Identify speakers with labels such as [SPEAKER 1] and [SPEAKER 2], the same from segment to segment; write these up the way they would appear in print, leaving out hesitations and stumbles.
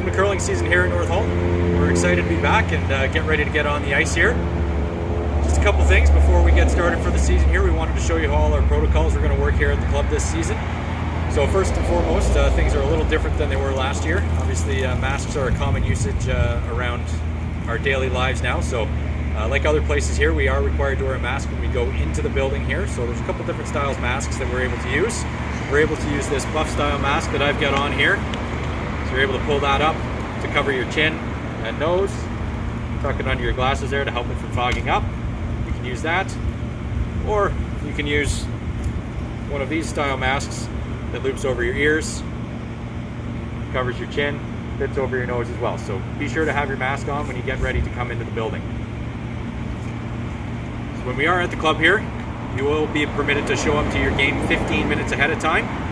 [SPEAKER 1] welcome to curling season here in North Halton. We're excited to be back and get ready to get on the ice here. Just a couple things before we get started for the season here. We wanted to show you how all our protocols are going to work here at the club this season. So first and foremost, things are a little different than they were last year. Obviously, masks are a common usage around our daily lives now. So like other places here, we are required to wear a mask when we go into the building here. So there's a couple different styles masks that we're able to use. We're able to use this buff style mask that I've got on here. So you're able to pull that up to cover your chin and nose, tuck it under your glasses there to help it from fogging up. You can use that, or you can use one of these style masks that loops over your ears, covers your chin, fits over your nose as well. So be sure to have your mask on when you get ready to come into the building. So when we are at the club here, you will be permitted to show up to your game 15 minutes ahead of time.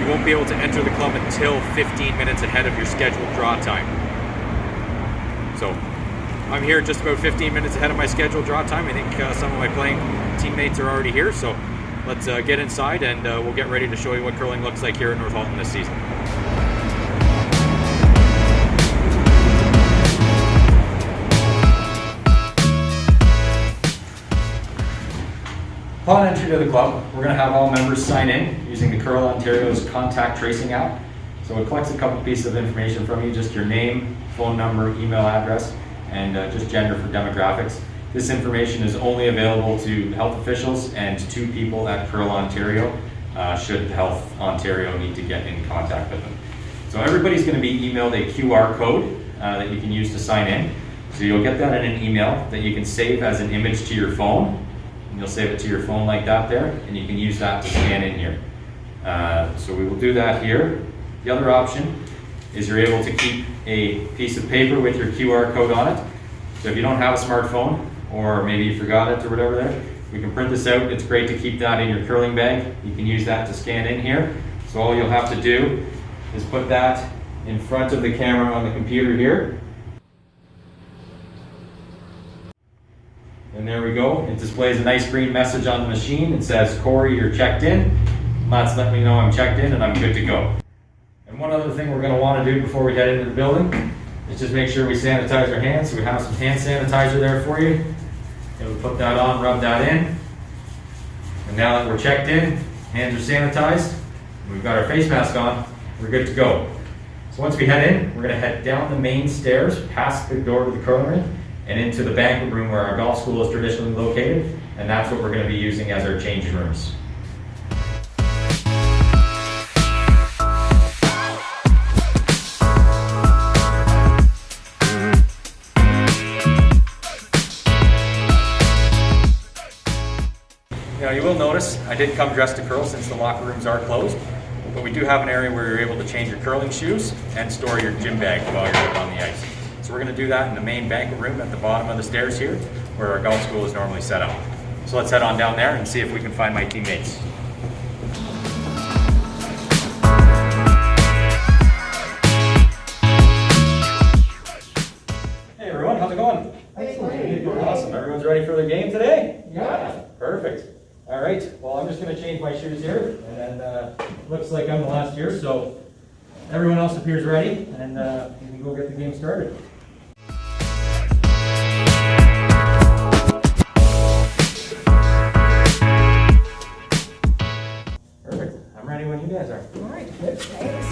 [SPEAKER 1] You won't be able to enter the club until 15 minutes ahead of your scheduled draw time. So I'm here just about 15 minutes ahead of my scheduled draw time. I think some of my playing teammates are already here. So let's get inside and we'll get ready to show you what curling looks like here at North Halton this season. Upon entry to the club, we're going to have all members sign in using the Curl Ontario's contact tracing app. So it collects a couple pieces of information from you, just your name, phone number, email address, and just gender for demographics. This information is only available to health officials and to people at Curl Ontario, should Health Ontario need to get in contact with them. So everybody's going to be emailed a QR code that you can use to sign in. So you'll get that in an email that you can save as an image to your phone. And you'll save it to your phone like that there, and you can use that to scan in here. So we will do that here. The other option is you're able to keep a piece of paper with your QR code on it. So if you don't have a smartphone, or maybe you forgot it or whatever there, we can print this out. It's great to keep that in your curling bag. You can use that to scan in here. So all you'll have to do is put that in front of the camera on the computer here. And there we go. It displays a nice green message on the machine. It says, Corey, you're checked in. That's letting me know I'm checked in and I'm good to go. And one other thing we're going to want to do before we head into the building is just make sure we sanitize our hands. So we have some hand sanitizer there for you. And we'll put that on, rub that in. And now that we're checked in, hands are sanitized, and we've got our face mask on, we're good to go. So once we head in, we're going to head down the main stairs, past the door to the curling ring, and into the banquet room where our golf school is traditionally located, and that's what we're going to be using as our changing rooms. Now you will notice I did come dressed to curl since the locker rooms are closed, but we do have an area where you're able to change your curling shoes and store your gym bag while you're out on the ice. So we're going to do that in the main banquet room at the bottom of the stairs here, where our golf school is normally set up. So let's head on down there and see if we can find my teammates. Hey everyone, how's it going?
[SPEAKER 2] Hey.
[SPEAKER 1] Awesome. Everyone's ready for the game today?
[SPEAKER 2] Yeah.
[SPEAKER 1] Perfect. All right. Well, I'm just going to change my shoes here, and looks like I'm the last here, so everyone else appears ready, and we can go get the game started. Perfect. I'm ready when you guys are.
[SPEAKER 2] All right. Good. Thanks.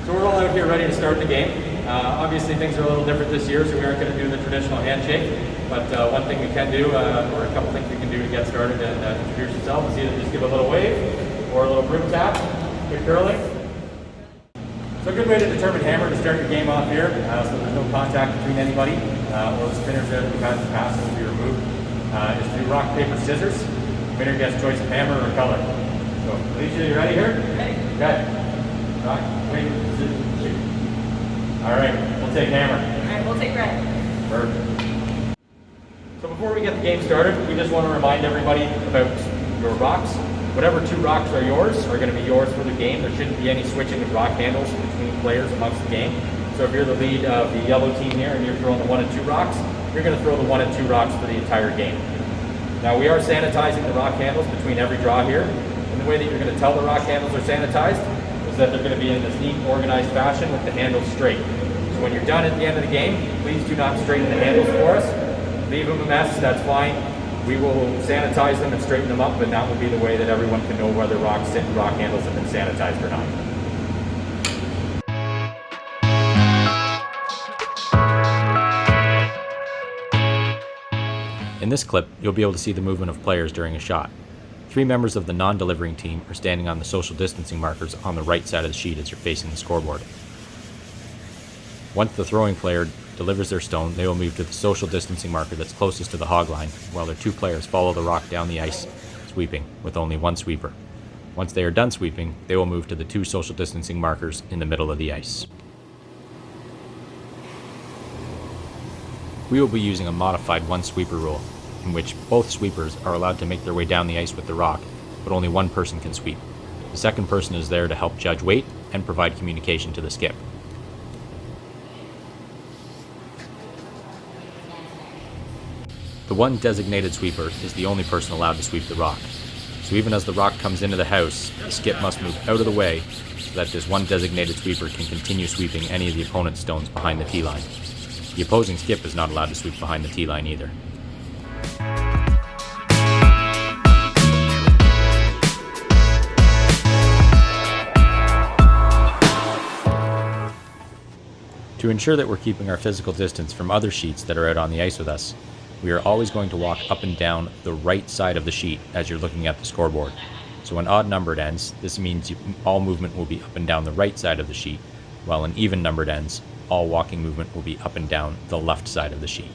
[SPEAKER 1] So we're all out here ready to start the game. Obviously things are a little different this year, so we aren't going to do the traditional handshake. But one thing we can do, or a couple things we can do to get started and introduce yourself, is either just give a little wave or a little broom tap. Good curling. So a good way to determine hammer to start your game off here, so there's no contact between anybody, or the spinners that we've had in the past will be removed, is to do rock, paper, scissors. Winner gets choice of hammer or color. So Alicia, you ready here?
[SPEAKER 2] Ready.
[SPEAKER 1] Okay. Rock, paper, scissors, shoot. All right, we'll take hammer.
[SPEAKER 2] All right, we'll take red.
[SPEAKER 1] Perfect. So before we get the game started, we just want to remind everybody about your rocks. Whatever two rocks are yours are going to be yours for the game. There shouldn't be any switching of rock handles between players amongst the game. So if you're the lead of the yellow team here and you're throwing the 1 and 2 rocks, you're going to throw the 1 and 2 rocks for the entire game. Now we are sanitizing the rock handles between every draw here. And the way that you're going to tell the rock handles are sanitized is that they're going to be in this neat, organized fashion with the handles straight. So when you're done at the end of the game, please do not straighten the handles for us. Leave them a mess, that's fine. We will sanitize them and straighten them up, and that will be the way that everyone can know whether rock handles have been sanitized or not. In this clip, you'll be able to see the movement of players during a shot. 3 members of the non-delivering team are standing on the social distancing markers on the right side of the sheet as you're facing the scoreboard. Once the throwing player delivers their stone, they will move to the social distancing marker that's closest to the hog line, while their 2 players follow the rock down the ice, sweeping, with only 1 sweeper. Once they are done sweeping, they will move to the 2 social distancing markers in the middle of the ice. We will be using a modified 1 sweeper rule, in which both sweepers are allowed to make their way down the ice with the rock, but only 1 person can sweep. The second person is there to help judge weight and provide communication to the skip. The 1 designated sweeper is the only person allowed to sweep the rock. So even as the rock comes into the house, the skip must move out of the way so that this 1 designated sweeper can continue sweeping any of the opponent's stones behind the tee line. The opposing skip is not allowed to sweep behind the tee line either. To ensure that we're keeping our physical distance from other sheets that are out on the ice with us, we are always going to walk up and down the right side of the sheet as you're looking at the scoreboard. So when odd numbered ends, this means all movement will be up and down the right side of the sheet, while in even numbered ends, all walking movement will be up and down the left side of the sheet.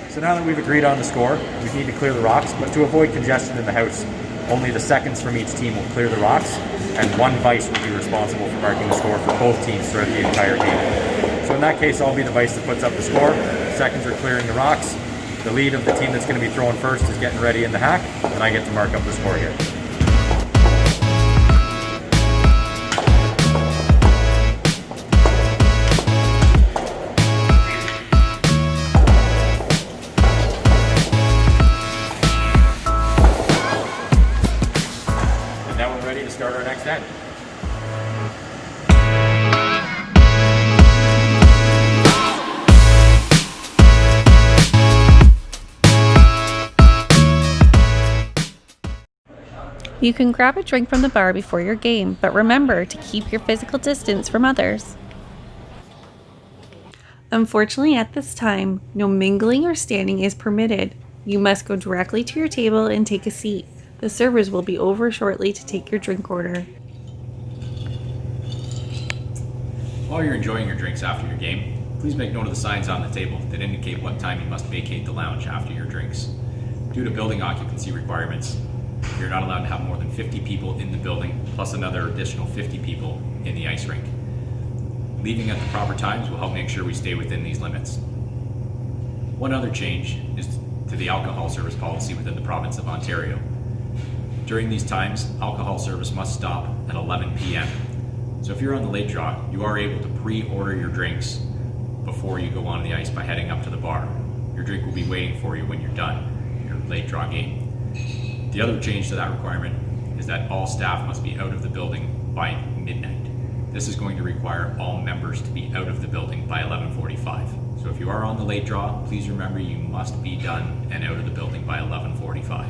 [SPEAKER 1] So now that we've agreed on the score, we need to clear the rocks, but to avoid congestion in the house, only the seconds from each team will clear the rocks, and 1 vice will be responsible for marking the score for both teams throughout the entire game. So in that case, I'll be the vice that puts up the score. Seconds are clearing the rocks. The lead of the team that's going to be throwing first is getting ready in the hack, and I get to mark up the score here. And now we're ready to start our next end.
[SPEAKER 2] You can grab a drink from the bar before your game, but remember to keep your physical distance from others. Unfortunately, at this time, no mingling or standing is permitted. You must go directly to your table and take a seat. The servers will be over shortly to take your drink order.
[SPEAKER 1] While you're enjoying your drinks after your game, please make note of the signs on the table that indicate what time you must vacate the lounge after your drinks. Due to building occupancy requirements, you're not allowed to have more than 50 people in the building, plus another additional 50 people in the ice rink. Leaving at the proper times will help make sure we stay within these limits. One other change is to the alcohol service policy within the province of Ontario. During these times, alcohol service must stop at 11 p.m. So if you're on the late draw, you are able to pre-order your drinks before you go onto the ice by heading up to the bar. Your drink will be waiting for you when you're done your late draw game. The other change to that requirement is that all staff must be out of the building by midnight. This is going to require all members to be out of the building by 11:45. So if you are on the late draw, please remember you must be done and out of the building by 11:45.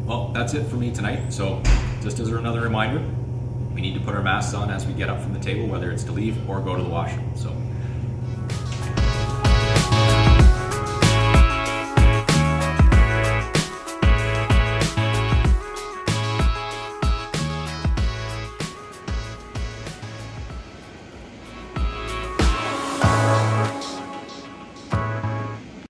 [SPEAKER 1] Well, that's it for me tonight. So just as another reminder, we need to put our masks on as we get up from the table, whether it's to leave or go to the washroom. So